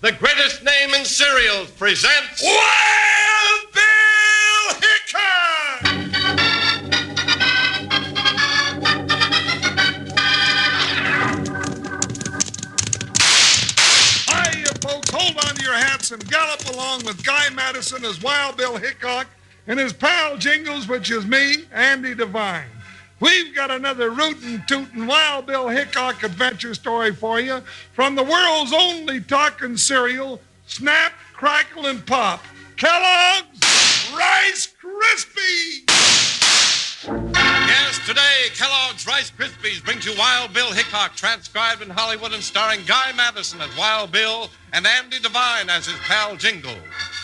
the greatest name in cereals, presents Wild Bill Hickok! Hiya, folks. Hold on to your hats and gallop along with Guy Madison as Wild Bill Hickok and his pal Jingles, which is me, Andy Devine. We've got another rootin' tootin' Wild Bill Hickok adventure story for you from the world's only talking cereal, Snap, Crackle, and Pop, Kellogg's Rice Krispies! Yes, today, Kellogg's Rice Krispies brings you Wild Bill Hickok, transcribed in Hollywood and starring Guy Madison as Wild Bill and Andy Devine as his pal Jingles.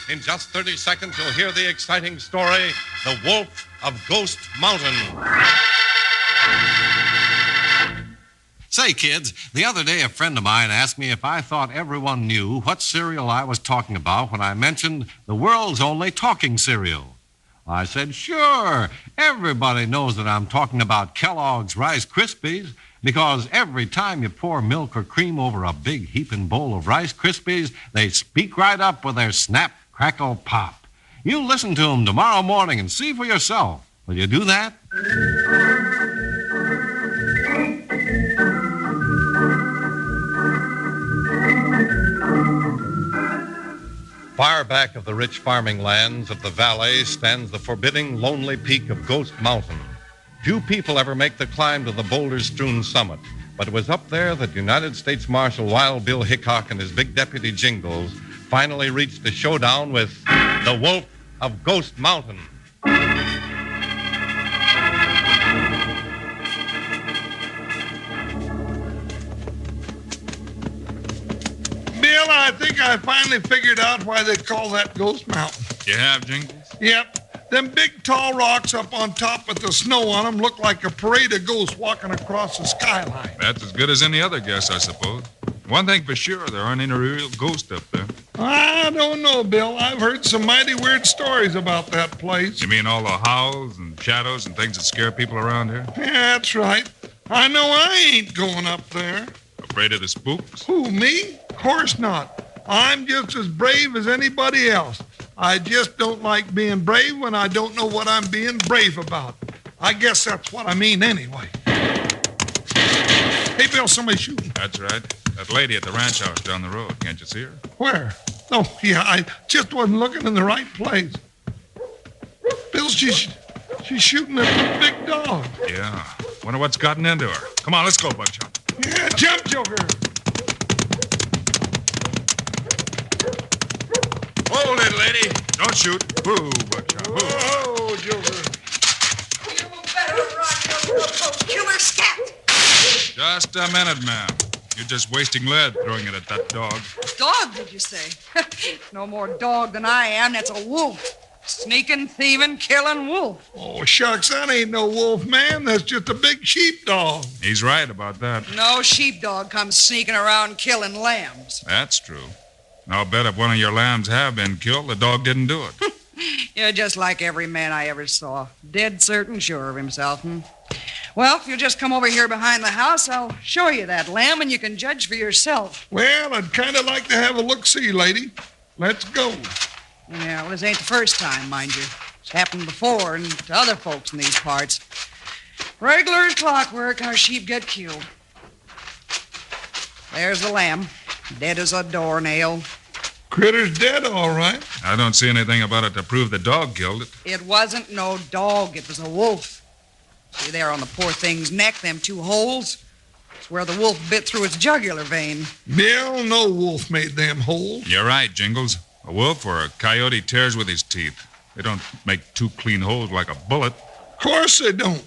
In just 30 seconds, you'll hear the exciting story, The Wolf of Ghost Mountain. Say, kids, the other day a friend of mine asked me if I thought everyone knew what cereal I was talking about when I mentioned the world's only talking cereal. I said, sure, everybody knows that I'm talking about Kellogg's Rice Krispies, because every time you pour milk or cream over a big heaping bowl of Rice Krispies, they speak right up with their snap, crackle, pop. You listen to them tomorrow morning and see for yourself. Will you do that? Far back of the rich farming lands of the valley stands the forbidding, lonely peak of Ghost Mountain. Few people ever make the climb to the boulder-strewn summit, but it was up there that United States Marshal Wild Bill Hickok and his big deputy Jingles finally reached the showdown with the Wolf of Ghost Mountain. I think I finally figured out why they call that Ghost Mountain. You have, Jingles? Yep. Them big, tall rocks up on top with the snow on them look like a parade of ghosts walking across the skyline. That's as good as any other guess, I suppose. One thing for sure, there aren't any real ghosts up there. I don't know, Bill. I've heard some mighty weird stories about that place. You mean all the howls and shadows and things that scare people around here? Yeah, that's right. I know I ain't going up there. Afraid of the spooks? Who, me? Of course not. I'm just as brave as anybody else. I just don't like being brave when I don't know what I'm being brave about. I guess that's what I mean anyway. Hey, Bill, somebody's shooting. That's right. That lady at the ranch house down the road. Can't you see her? Where? Oh, yeah, I just wasn't looking in the right place. Bill, she's shooting at the big dog. Yeah. Wonder what's gotten into her. Come on, let's go, Buckshot. Yeah, jump, Joker. Whoa, little lady. Don't shoot. Whoa, Buckshot. Whoa, Joker. You better run, you little killer scat. Just a minute, ma'am. You're just wasting lead throwing it at that dog. Dog, did you say? No more dog than I am. That's a wolf. Sneaking, thieving, killing wolf. Oh, shucks, that ain't no wolf, man. That's just a big sheepdog. He's right about that. No sheepdog comes sneaking around killing lambs. That's true. I'll bet if one of your lambs have been killed, the dog didn't do it. You're just like every man I ever saw. Dead certain sure of himself. Well, if you'll just come over here behind the house, I'll show you that lamb, and you can judge for yourself. Well, I'd kind of like to have a look-see, lady. Let's go. Yeah, well, this ain't the first time, mind you. It's happened before and to other folks in these parts. Regular as clockwork, our sheep get killed. There's the lamb, dead as a doornail. Critter's dead, all right. I don't see anything about it to prove the dog killed it. It wasn't no dog, it was a wolf. See there on the poor thing's neck, them two holes? It's where the wolf bit through its jugular vein. Bill, no wolf made them holes. You're right, Jingles. A wolf or a coyote tears with his teeth. They don't make two clean holes like a bullet. Of course they don't.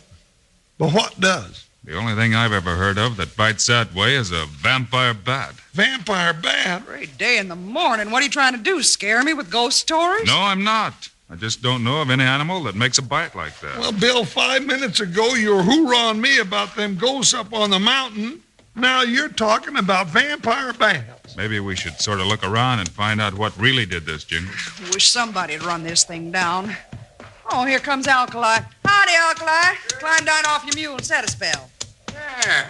But what does? The only thing I've ever heard of that bites that way is a vampire bat. Vampire bat? Great day in the morning. What are you trying to do, scare me with ghost stories? No, I'm not. I just don't know of any animal that makes a bite like that. Well, Bill, 5 minutes ago you were hoorahing me about them ghosts up on the mountain. Now you're talking about vampire bats. Maybe we should sort of look around and find out what really did this, Jingles. Wish somebody'd run this thing down. Oh, here comes Alkali. Howdy, Alkali. Climb down off your mule and set a spell. Yeah.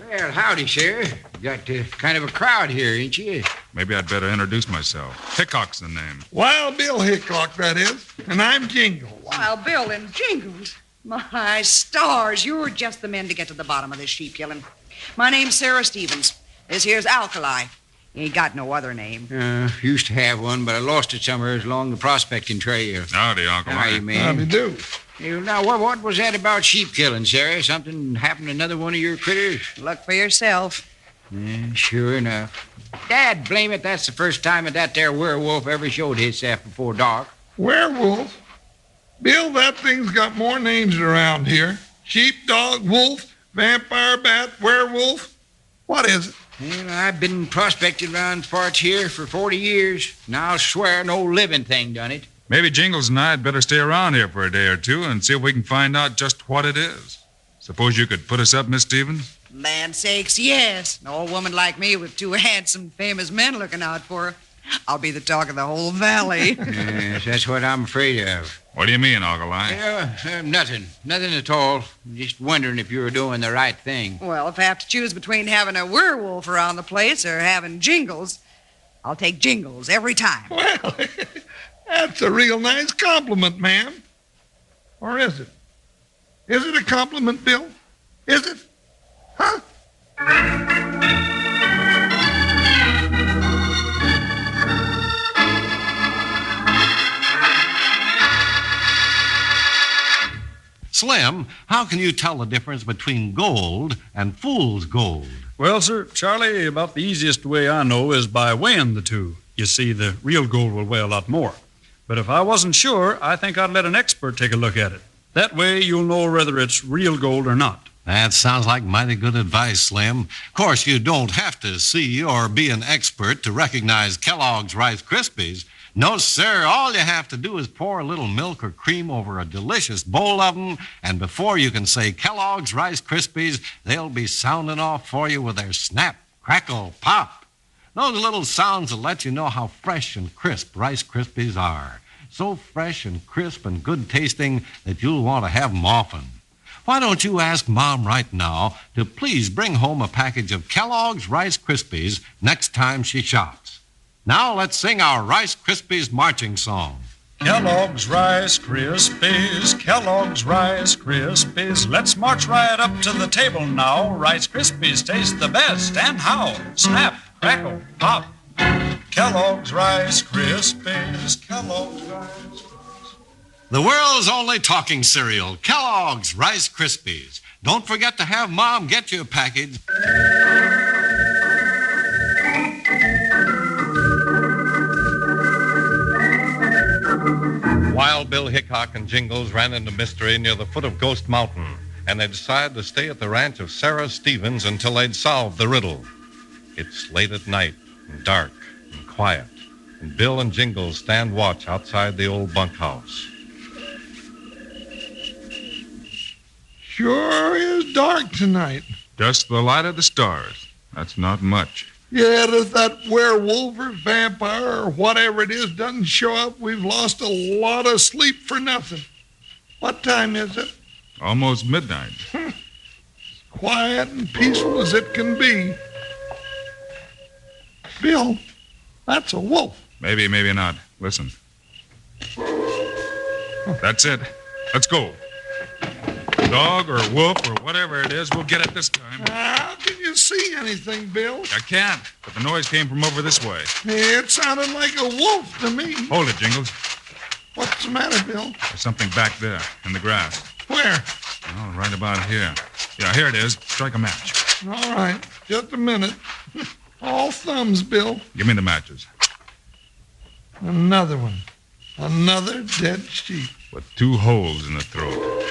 Well, howdy, Sheriff. Got kind of a crowd here, ain't you? Maybe I'd better introduce myself. Hickok's the name. Wild Bill Hickok, that is. And I'm Jingles. Wild Bill and Jingles. My stars, you're just the men to get to the bottom of this sheep killing. My name's Sarah Stevens. This here's Alkali. He ain't got no other name. Used to have one, but I lost it somewhere along the prospecting trail. Howdy, Uncle. Howdy, man. Howdy do. Hey, now, what was that about sheep killing, Sarah? Something happened to another one of your critters? Look for yourself. Sure enough. Dad, blame it, that's the first time that there werewolf ever showed himself before dark. Werewolf? Bill, that thing's got more names around here. Sheepdog, wolf, vampire bat, werewolf. What is it? Well, I've been prospecting around parts here for 40 years. Now I'll swear no living thing done it. Maybe Jingles and I'd better stay around here for a day or two and see if we can find out just what it is. Suppose you could put us up, Miss Stevens? Land sakes, yes. An old woman like me with two handsome, famous men looking out for her. I'll be the talk of the whole valley. Yes, that's what I'm afraid of. What do you mean, Alkali? Nothing. Nothing at all. Just wondering if you were doing the right thing. Well, if I have to choose between having a werewolf around the place or having Jingles, I'll take Jingles every time. Well, that's a real nice compliment, ma'am. Or is it? Is it a compliment, Bill? Is it? Huh? Slim, how can you tell the difference between gold and fool's gold? Well, sir, Charlie, about the easiest way I know is by weighing the two. You see, the real gold will weigh a lot more. But if I wasn't sure, I think I'd let an expert take a look at it. That way you'll know whether it's real gold or not. That sounds like mighty good advice, Slim. Of course, you don't have to see or be an expert to recognize Kellogg's Rice Krispies. No, sir, all you have to do is pour a little milk or cream over a delicious bowl of them, and before you can say Kellogg's Rice Krispies, they'll be sounding off for you with their snap, crackle, pop. Those little sounds will let you know how fresh and crisp Rice Krispies are. So fresh and crisp and good tasting that you'll want to have them often. Why don't you ask Mom right now to please bring home a package of Kellogg's Rice Krispies next time she shops. Now let's sing our Rice Krispies marching song. Kellogg's Rice Krispies, Kellogg's Rice Krispies. Let's march right up to the table now. Rice Krispies taste the best, and how? Snap, crackle, pop. Kellogg's Rice Krispies, Kellogg's Rice Krispies. The world's only talking cereal, Kellogg's Rice Krispies. Don't forget to have Mom get you a package. Wild Bill Hickok and Jingles ran into mystery near the foot of Ghost Mountain, and they decided to stay at the ranch of Sarah Stevens until they'd solved the riddle. It's late at night and dark and quiet, and Bill and Jingles stand watch outside the old bunkhouse. Sure is dark tonight. Just the light of the stars. That's not much. Yet if that werewolf or vampire or whatever it is doesn't show up, we've lost a lot of sleep for nothing. What time is it? Almost midnight. Quiet and peaceful as it can be. Bill, that's a wolf. Maybe, maybe not. Listen. That's it. Let's go. Dog or wolf or whatever it is, we'll get it this time. How can you see anything, Bill? I can't, but the noise came from over this way. It sounded like a wolf to me. Hold it, Jingles. What's the matter, Bill? There's something back there in the grass. Where? Oh, right about here. Yeah, here it is. Strike a match. All right, just a minute. All thumbs, Bill. Give me the matches. Another one. Another dead sheep. With 2 holes in the throat.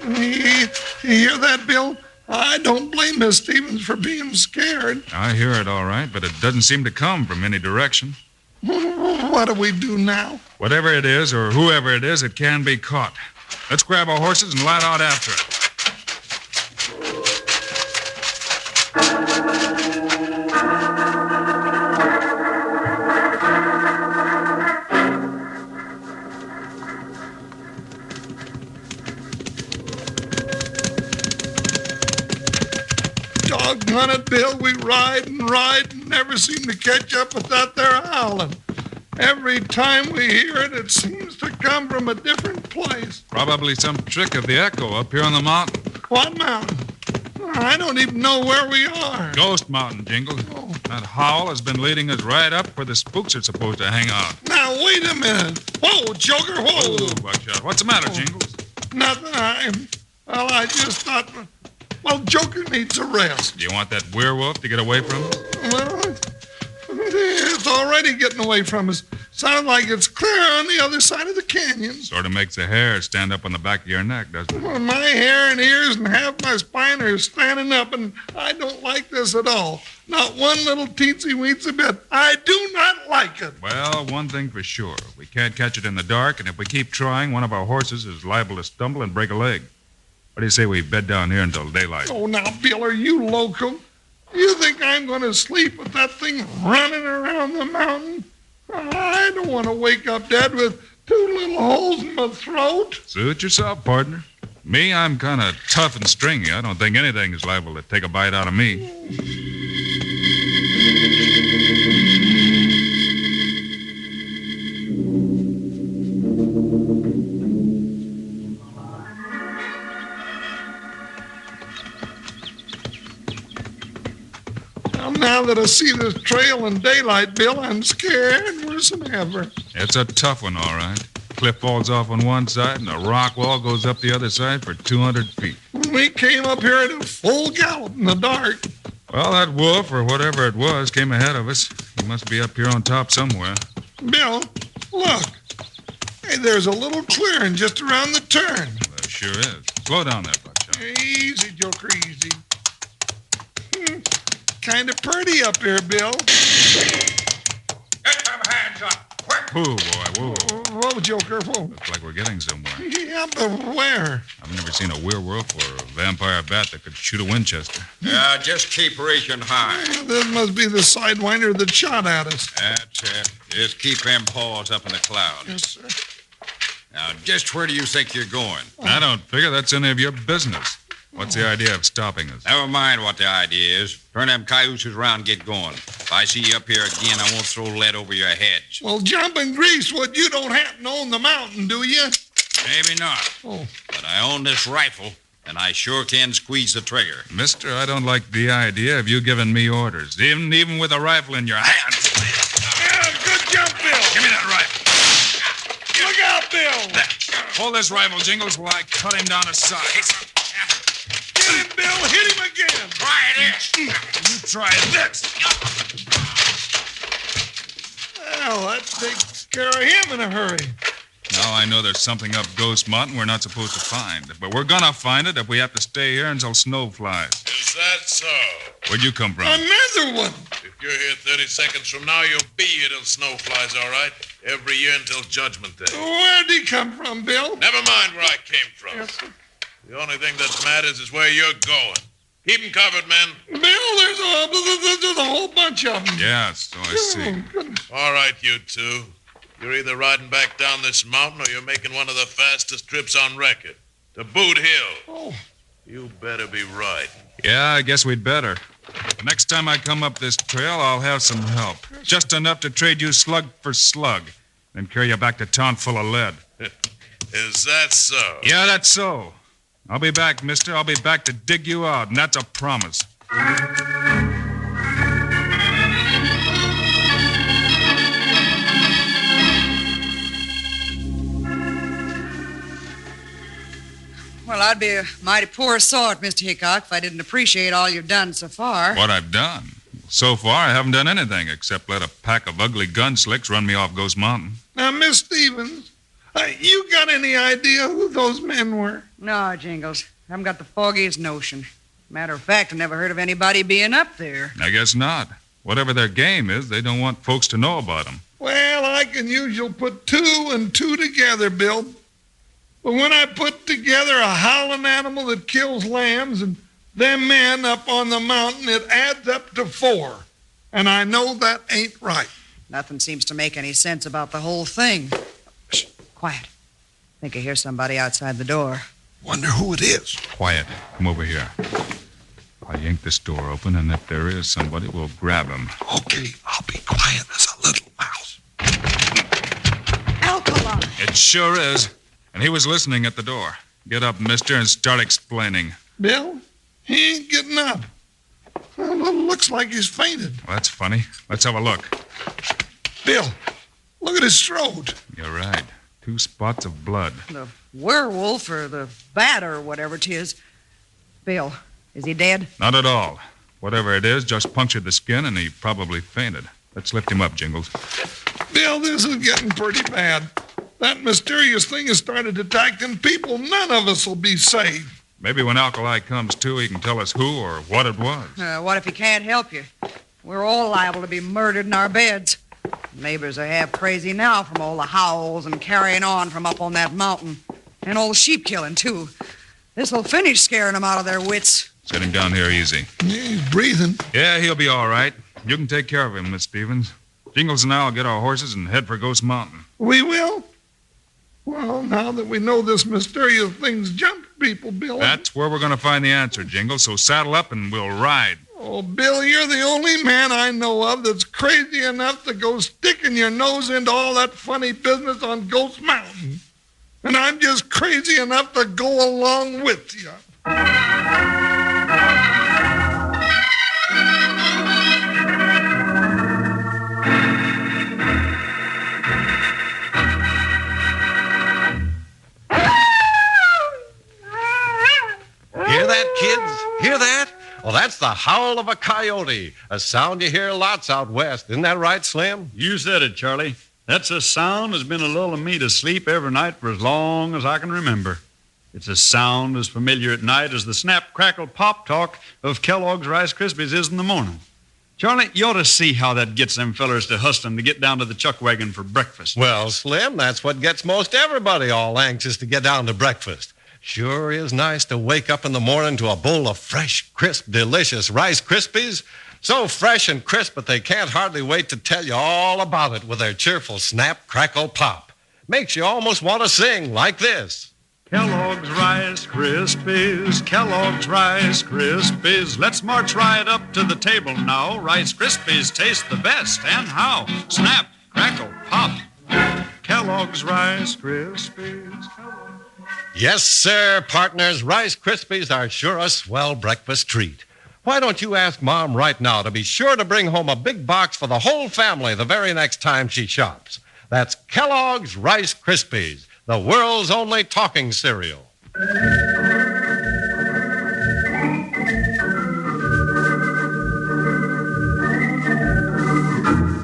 You hear that, Bill? I don't blame Miss Stevens for being scared. I hear it all right, but it doesn't seem to come from any direction. What do we do now? Whatever it is, or whoever it is, it can be caught. Let's grab our horses and light out after it. on it, Bill. We ride and never seem to catch up with that there howling. Every time we hear it, it seems to come from a different place. Probably some trick of the echo up here on the mountain. What mountain? I don't even know where we are. Ghost Mountain, Jingles. Oh. That howl has been leading us right up where the spooks are supposed to hang out. Now, wait a minute. Whoa, Joker, whoa. Oh, watch out. What's the matter, Jingles? Nothing. I just thought, well, Joker needs a rest. Do you want that werewolf to get away from us? Well, it's already getting away from us. Sounds like it's clear on the other side of the canyon. Sort of makes the hair stand up on the back of your neck, doesn't it? Well, my hair and ears and half my spine are standing up, and I don't like this at all. Not one little teensy-weensy bit. I do not like it. Well, one thing for sure. We can't catch it in the dark, and if we keep trying, one of our horses is liable to stumble and break a leg. What do you say we bed down here until daylight? Oh, now, Bill, are you loco? You think I'm going to sleep with that thing running around the mountain? I don't want to wake up dead with two little holes in my throat. Suit yourself, partner. Me, I'm kind of tough and stringy. I don't think anything is liable to take a bite out of me. Well, now that I see this trail in daylight, Bill, I'm scared worse than ever. It's a tough one, all right. Cliff falls off on one side, and a rock wall goes up the other side for 200 feet. We came up here at a full gallop in the dark. Well, that wolf, or whatever it was, came ahead of us. He must be up here on top somewhere. Bill, look. Hey, there's a little clearing just around the turn. There sure is. Slow down there, Buckshot. Easy, Joker, easy. Kind of pretty up here, Bill. Get them hands up, quick! Whoa, boy, whoa. Whoa, Joker, whoa. Looks like we're getting somewhere. Yeah, but where? I've never seen a werewolf or a vampire bat that could shoot a Winchester. Just keep reaching high. This must be the sidewinder that shot at us. That's it. Just keep them paws up in the clouds. Yes, sir. Now, just where do you think you're going? I don't figure that's any of your business. What's the idea of stopping us? Never mind what the idea is. Turn them cayuses around and get going. If I see you up here again, I won't throw lead over your heads. Well, jumping greasewood, you don't happen to own the mountain, do you? Maybe not. Oh. But I own this rifle, and I sure can squeeze the trigger. Mister, I don't like the idea of you giving me orders, even with a rifle in your hands. Yeah, good jump, Bill. Give me that rifle. Look out, Bill. Hold this rifle, Jingles, while I cut him down the side. Get him, Bill. Hit him again. Try this. You try this. Well, that takes care of him in a hurry. Now I know there's something up Ghost Mountain we're not supposed to find. But we're gonna find it if we have to stay here until snow flies. Is that so? Where'd you come from? Another one. If you're here 30 seconds from now, you'll be here till snow flies, all right? Every year until Judgment Day. Where'd he come from, Bill? Never mind where I came from. Yes, sir. The only thing that matters is where you're going. Keep 'em covered, men. Bill, there's a whole bunch of them. Yes, so I see. Oh, goodness. All right, you two. You're either riding back down this mountain or you're making one of the fastest trips on record. To Boot Hill. Oh. You better be right. Yeah, I guess we'd better. Next time I come up this trail, I'll have some help. Just enough to trade you slug for slug. Then carry you back to town full of lead. Is that so? Yeah, that's so. I'll be back, mister. I'll be back to dig you out, and that's a promise. Well, I'd be a mighty poor sort, Mr. Hickok, if I didn't appreciate all you've done so far. What I've done? So far, I haven't done anything except let a pack of ugly gunslicks run me off Ghost Mountain. Now, Miss Stevens, you got any idea who those men were? No, Jingles. I haven't got the foggiest notion. Matter of fact, I never heard of anybody being up there. I guess not. Whatever their game is, they don't want folks to know about them. Well, I can usually put two and two together, Bill. But when I put together a howling animal that kills lambs and them men up on the mountain, it adds up to 4. And I know that ain't right. Nothing seems to make any sense about the whole thing. Shh, quiet. I think I hear somebody outside the door. Wonder who it is. Quiet. Come over here. I'll yank this door open, and if there is somebody, we'll grab him. Okay, I'll be quiet as a little mouse. Alkali! It sure is. And he was listening at the door. Get up, mister, and start explaining. Bill, he ain't getting up. Well, it looks like he's fainted. Well, that's funny. Let's have a look. Bill, look at his throat. You're right. 2 spots of blood. The werewolf or the bat or whatever 'tis. Bill, is he dead? Not at all. Whatever it is, just punctured the skin, and he probably fainted. Let's lift him up, Jingles. Bill, this is getting pretty bad. That mysterious thing has started attacking people. None of us will be safe. Maybe when Alkali comes to, he can tell us who or what it was. What if he can't help you? We're all liable to be murdered in our beds. Neighbors are half crazy now from all the howls and carrying on from up on that mountain. And all the sheep killing, too. This'll finish scaring them out of their wits. Set him down here easy. Yeah, he's breathing. Yeah, he'll be all right. You can take care of him, Miss Stevens. Jingles and I'll get our horses and head for Ghost Mountain. We will? Well, now that we know this mysterious thing's jumped people, Bill. That's where we're going to find the answer, Jingles, so saddle up and we'll ride. Oh, Bill, you're the only man I know of that's crazy enough to go sticking your nose into all that funny business on Ghost Mountain. And I'm just crazy enough to go along with you. Hear that, kids? Hear that? Well, that's the howl of a coyote, a sound you hear lots out west. Isn't that right, Slim? You said it, Charlie. That's a sound that's been a lulling me to sleep every night for as long as I can remember. It's a sound as familiar at night as the snap, crackle, pop talk of Kellogg's Rice Krispies is in the morning. Charlie, you ought to see how that gets them fellers to hustling to get down to the chuck wagon for breakfast. Well, Slim, that's what gets most everybody all anxious to get down to breakfast. Sure is nice to wake up in the morning to a bowl of fresh, crisp, delicious Rice Krispies. So fresh and crisp that they can't hardly wait to tell you all about it with their cheerful snap, crackle, pop. Makes you almost want to sing like this. Kellogg's Rice Krispies, Kellogg's Rice Krispies. Let's march right up to the table now. Rice Krispies taste the best, and how? Snap, crackle, pop. Kellogg's Rice Krispies. Yes, sir, partners. Rice Krispies are sure a swell breakfast treat. Why don't you ask Mom right now to be sure to bring home a big box for the whole family the very next time she shops? That's Kellogg's Rice Krispies, the world's only talking cereal.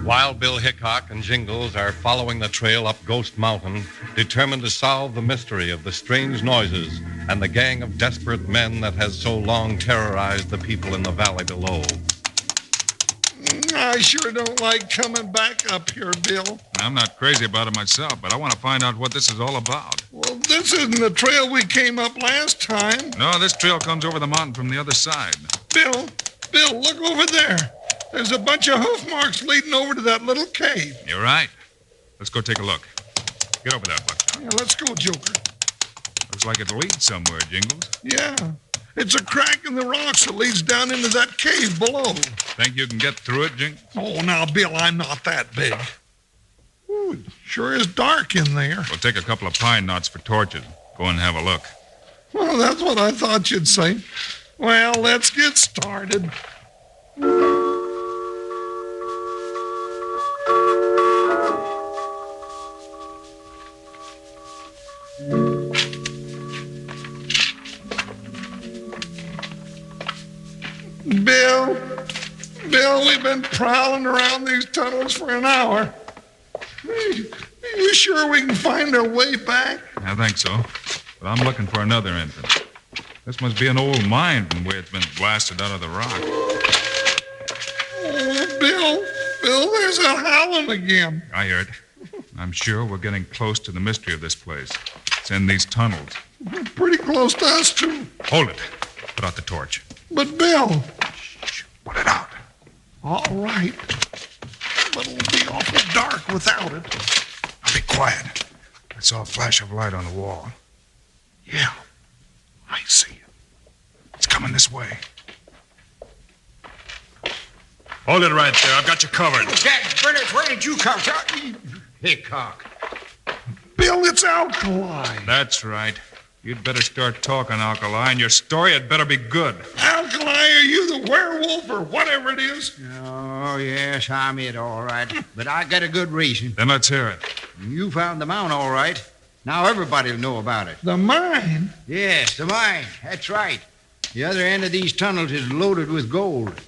Wild Bill Hickok and Jingles are following the trail up Ghost Mountain, determined to solve the mystery of the strange noises and the gang of desperate men that has so long terrorized the people in the valley below. I sure don't like coming back up here, Bill. I'm not crazy about it myself, but I want to find out what this is all about. Well, this isn't the trail we came up last time. No, this trail comes over the mountain from the other side. Bill, look over there. There's a bunch of hoof marks leading over to that little cave. You're right. Let's go take a look. Get over there, Buckshot. Yeah, let's go, Joker. Looks like it leads somewhere, Jingles. Yeah. It's a crack in the rocks that leads down into that cave below. Think you can get through it, Jingles? Oh, now, Bill, I'm not that big. Ooh, it sure is dark in there. We'll take a couple of pine knots for torches. Go and have a look. Well, that's what I thought you'd say. Well, let's get started. Bill, we've been prowling around these tunnels for an hour. Are you sure we can find our way back? I think so. But I'm looking for another entrance. This must be an old mine from where it's been blasted out of the rock. Oh, Bill, there's a howling again. I hear it. I'm sure we're getting close to the mystery of this place. It's in these tunnels. Pretty close to us, too. Hold it. Put out the torch. But, Bill. Shh. Put it out. All right. But it'll be awful dark without it. Now be quiet. I saw a flash of light on the wall. Yeah, I see it. It's coming this way. Hold it right there. I've got you covered. Dad, Bernard, where did you come from? Hickok. Bill, it's Alkali. That's right. You'd better start talking, Alkali, and your story had better be good. Alkali, are you the werewolf or whatever it is? Oh, yes, I'm it, all right. But I got a good reason. Then let's hear it. You found the mount, all right. Now everybody'll know about it. The mine? Yes, the mine. That's right. The other end of these tunnels is loaded with gold.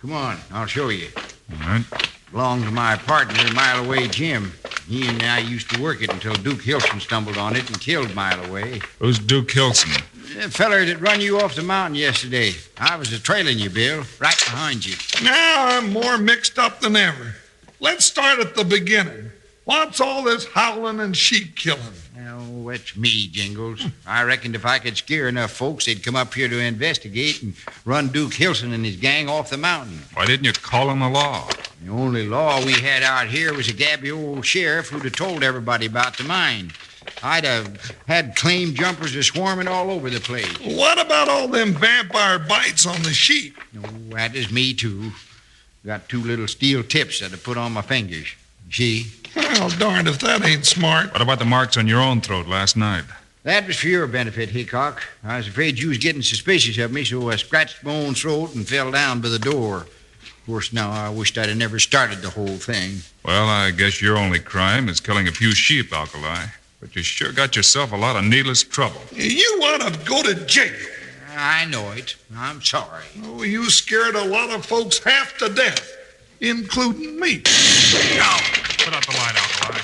Come on, I'll show you. All right. Belonged to my partner, Mile Away Jim. He and I used to work it until Duke Hilson stumbled on it and killed Mile Away. Who's Duke Hilson? The feller that run you off the mountain yesterday. I was a-trailing you, Bill, right behind you. Now I'm more mixed up than ever. Let's start at the beginning. What's all this howling and sheep killing? Oh, it's me, Jingles. I reckoned if I could scare enough folks, they'd come up here to investigate and run Duke Hilson and his gang off the mountain. Why didn't you call him the law? The only law we had out here was a gabby old sheriff who'd have told everybody about the mine. I'd have had claim jumpers a-swarming all over the place. What about all them vampire bites on the sheep? Oh, that is me, too. Got 2 little steel tips that I put on my fingers. See? Well, darned if that ain't smart. What about the marks on your own throat last night? That was for your benefit, Hickok. I was afraid you was getting suspicious of me, so I scratched my own throat and fell down by the door. Of course, now I wished I'd have never started the whole thing. Well, I guess your only crime is killing a few sheep, Alkali. But you sure got yourself a lot of needless trouble. You want to go to jail. I know it. I'm sorry. Oh, you scared a lot of folks half to death, including me. Now, put out the light, Alkali.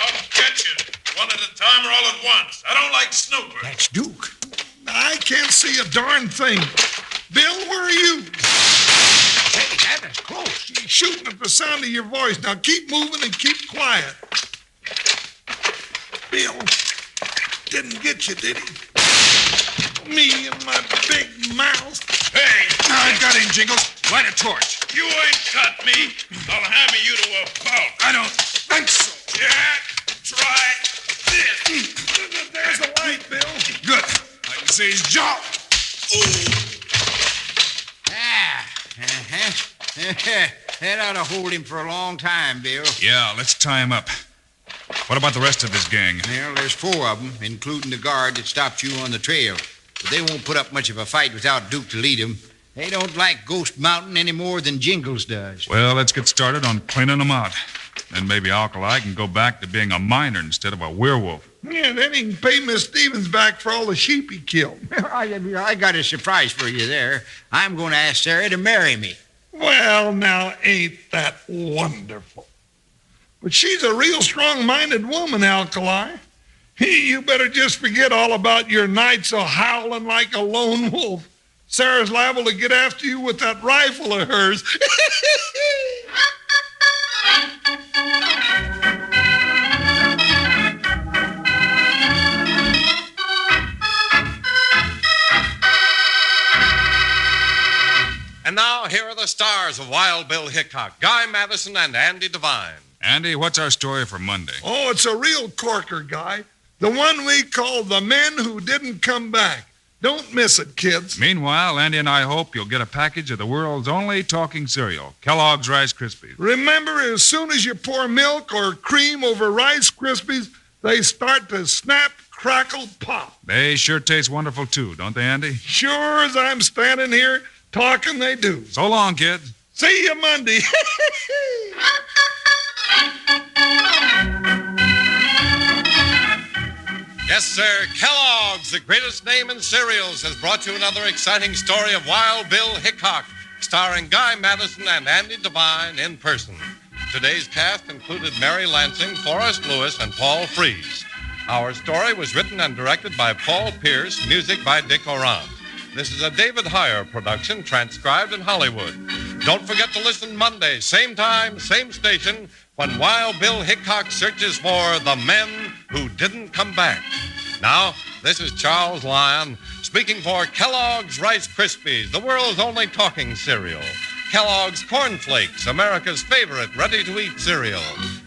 I'll get you. One at a time or all at once. I don't like snoopers. That's Duke. I can't see a darn thing. Bill, where are you? Hey, that is close. He's shooting at the sound of your voice. Now keep moving and keep quiet. Bill, didn't get you, did he? Me and my big mouth. Hey! I got him, Jingles. Light a torch. You ain't got me. I'll hammer you to a pulp. I don't think so. Yeah, try this. There's the light, Bill. Good. I can see his jaw. That ought to hold him for a long time, Bill. Yeah, let's tie him up. What about the rest of his gang? Well, there's 4 of them, including the guard that stopped you on the trail. But they won't put up much of a fight without Duke to lead them. They don't like Ghost Mountain any more than Jingles does. Well, let's get started on cleaning them out. Then maybe Alkali can go back to being a miner instead of a werewolf. Yeah, then he can pay Miss Stevens back for all the sheep he killed. I got a surprise for you there. I'm going to ask Sarah to marry me. Well, now, ain't that wonderful? But she's a real strong-minded woman, Alkali. You better just forget all about your nights of howling like a lone wolf. Sarah's liable to get after you with that rifle of hers. And now, here are the stars of Wild Bill Hickok, Guy Madison, and Andy Devine. Andy, what's our story for Monday? Oh, it's a real corker, Guy. The one we call The Men Who Didn't Come Back. Don't miss it, kids. Meanwhile, Andy and I hope you'll get a package of the world's only talking cereal, Kellogg's Rice Krispies. Remember, as soon as you pour milk or cream over Rice Krispies, they start to snap, crackle, pop. They sure taste wonderful, too, don't they, Andy? Sure as I'm standing here talking, they do. So long, kids. See you Monday. Yes, sir, Kellogg's, the greatest name in cereals, has brought you another exciting story of Wild Bill Hickok, starring Guy Madison and Andy Devine in person. Today's cast included Mary Lansing, Forrest Lewis, and Paul Frees. Our story was written and directed by Paul Pierce, music by Dick Orant. This is a David Heyer production, transcribed in Hollywood. Don't forget to listen Monday, same time, same station, when Wild Bill Hickok searches for the men who didn't come back. Now, this is Charles Lyon speaking for Kellogg's Rice Krispies, the world's only talking cereal. Kellogg's Corn Flakes, America's favorite ready-to-eat cereal.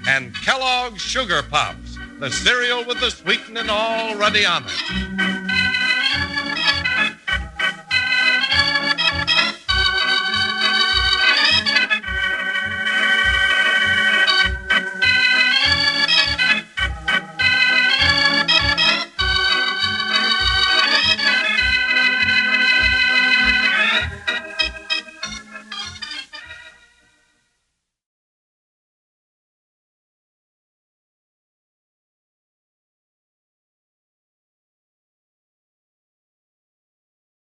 And Kellogg's Sugar Pops, the cereal with the sweetening already on it.